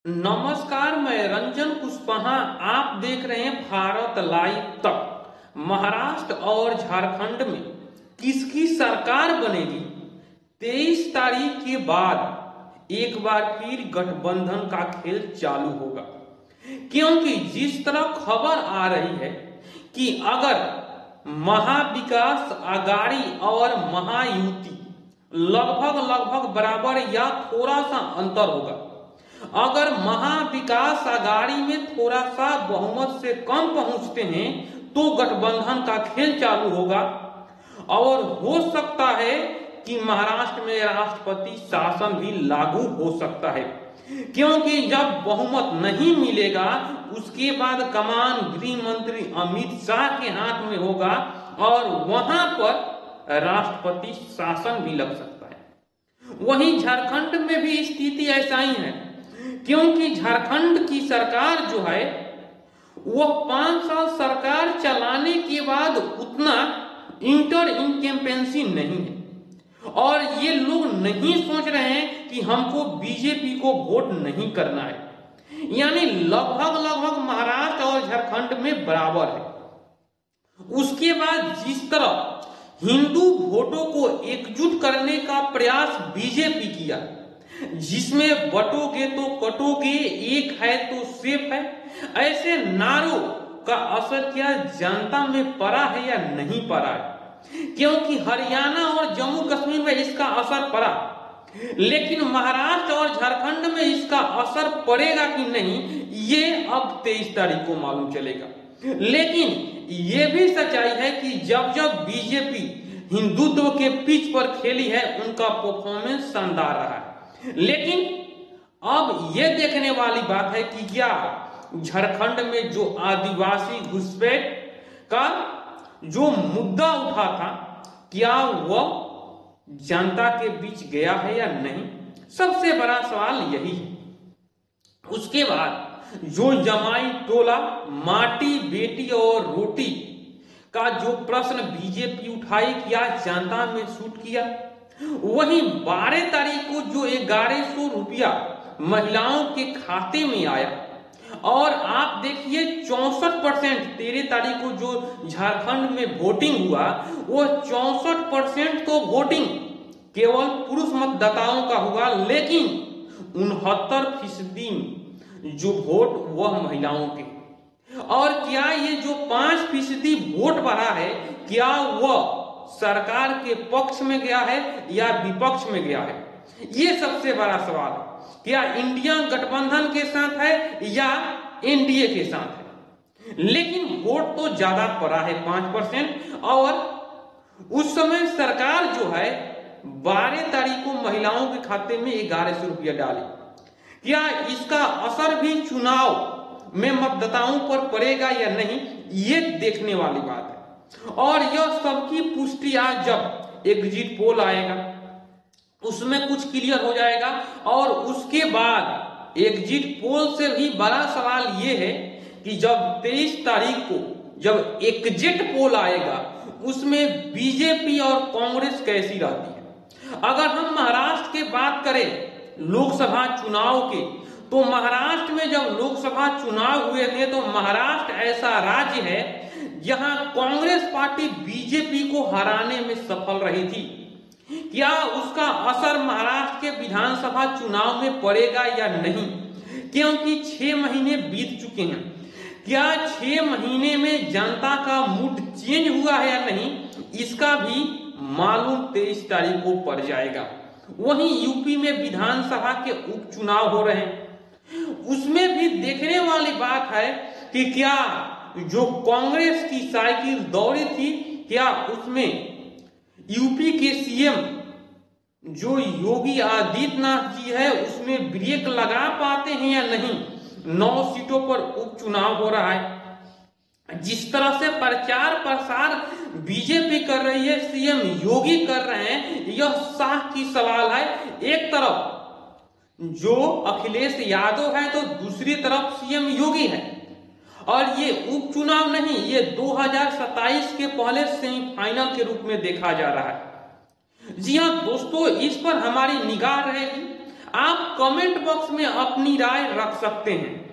नमस्कार, मैं रंजन कुशवाहा। आप देख रहे हैं भारत लाइव तक। महाराष्ट्र और झारखंड में किसकी सरकार बनेगी? 23 तारीख के बाद एक बार फिर गठबंधन का खेल चालू होगा, क्योंकि जिस तरह खबर आ रही है कि अगर महाविकास आघाड़ी और महायुति लगभग बराबर या थोड़ा सा अंतर होगा, अगर महाविकास आघाड़ी में थोड़ा सा बहुमत से कम पहुंचते हैं तो गठबंधन का खेल चालू होगा और हो सकता है कि महाराष्ट्र में राष्ट्रपति शासन भी लागू हो सकता है, क्योंकि जब बहुमत नहीं मिलेगा उसके बाद कमान गृह मंत्री अमित शाह के हाथ में होगा और वहां पर राष्ट्रपति शासन भी लग सकता है। वहीं झारखंड में भी स्थिति ऐसा ही है, क्योंकि झारखंड की सरकार जो है वह 5 साल सरकार चलाने के बाद उतना इंटर इनकम्पेंसी नहीं है और ये लोग नहीं सोच रहे हैं कि हमको बीजेपी को वोट नहीं करना है, यानी लगभग महाराष्ट्र और झारखंड में बराबर है। उसके बाद जिस तरह हिंदू वोटों को एकजुट करने का प्रयास बीजेपी किया, जिसमें बटोगे तो कटोगे, एक है तो सेफ है, ऐसे नारों का असर क्या जनता में पड़ा है या नहीं पड़ा है? क्योंकि हरियाणा और जम्मू कश्मीर में इसका असर पड़ा, लेकिन महाराष्ट्र और झारखंड में इसका असर पड़ेगा कि नहीं ये अब 23 तारीख को मालूम चलेगा। लेकिन ये भी सच्चाई है कि जब बीजेपी हिंदुत्व के पिच पर खेली है उनका परफॉर्मेंस शानदार रहा है। लेकिन अब यह देखने वाली बात है कि क्या झारखंड में जो आदिवासी घुसपैठ का जो मुद्दा उठा था क्या वह जनता के बीच गया है या नहीं? सबसे बड़ा सवाल यही है। उसके बाद जो जमाई टोला माटी बेटी और रोटी का जो प्रश्न बीजेपी उठाई, क्या जनता में सूट किया? वहीं 12 तारीख को जो 1100 रुपया महिलाओं के खाते में आया और आप देखिए 64%, 13 तारीख को जो झारखंड में वोटिंग हुआ वो 64% तो वोटिंग केवल पुरुष मतदाताओं का हुआ, लेकिन 69% जो वोट वह महिलाओं के। और क्या ये जो 5% वोट बढ़ा है क्या वह सरकार के पक्ष में गया है या विपक्ष में गया है? ये सबसे बड़ा सवाल है। क्या इंडिया गठबंधन के साथ है या एनडीए के साथ है? लेकिन वोट तो ज्यादा पड़ा है 5%, और उस समय सरकार जो है 12 तारीख को महिलाओं के खाते में 1100 रुपया डाली। क्या इसका असर भी चुनाव में मतदाताओं पर पड़ेगा या नहीं, ये देखने वाली बात है। और यह सबकी पुष्टि आज जब एग्जिट पोल आएगा उसमें कुछ क्लियर हो जाएगा, और उसके बाद एग्जिट पोल से भी बड़ा सवाल यह है कि जब 23 तारीख को जब एग्जिट पोल आएगा उसमें बीजेपी और कांग्रेस कैसी रहती है। अगर हम महाराष्ट्र की बात करें लोकसभा चुनाव के, तो महाराष्ट्र में जब लोकसभा चुनाव हुए थे तो महाराष्ट्र ऐसा राज्य है जहां कांग्रेस पार्टी बीजेपी को हराने में सफल रही थी। क्या उसका असर महाराष्ट्र के विधानसभा चुनाव में पड़ेगा या नहीं? क्योंकि 6 महीने बीत चुके हैं, क्या 6 महीने में जनता का मूड चेंज हुआ है या नहीं, इसका भी मालूम 23 तारीख को पड़ जाएगा। वहीं यूपी में विधानसभा के उपचुनाव हो रहे हैं, उसमें भी देखने वाली बात है कि क्या जो कांग्रेस की साइकिल दौड़ी थी क्या उसमें यूपी के सीएम जो योगी आदित्यनाथ जी है उसमें ब्रेक लगा पाते हैं या नहीं। 9 सीटों पर उपचुनाव हो रहा है। जिस तरह से प्रचार प्रसार बीजेपी कर रही है, सीएम योगी कर रहे हैं, यह साख की सवाल है। एक तरफ जो अखिलेश यादव है तो दूसरी तरफ सीएम योगी है, और ये उपचुनाव नहीं, ये 2027 के पहले सेमीफाइनल के रूप में देखा जा रहा है। जी हां दोस्तों, इस पर हमारी निगाह रहेगी। आप कमेंट बॉक्स में अपनी राय रख सकते हैं।